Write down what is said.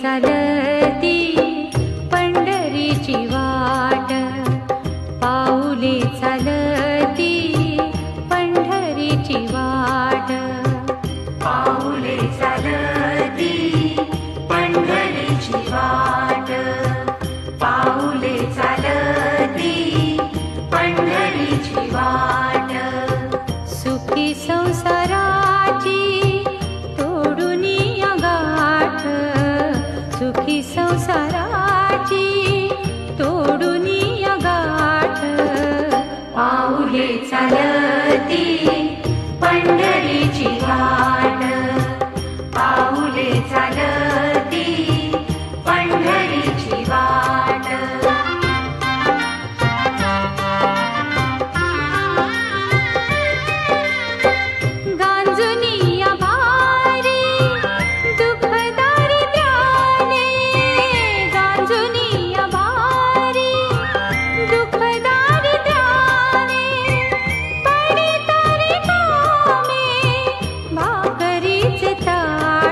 चालती पंढरीची वाट, पाऊले चालती पंढरीची वाट, पाऊले चालती पंढरीची वाट, पाऊले चालती पंढरीची वाट. सुखी संसाराची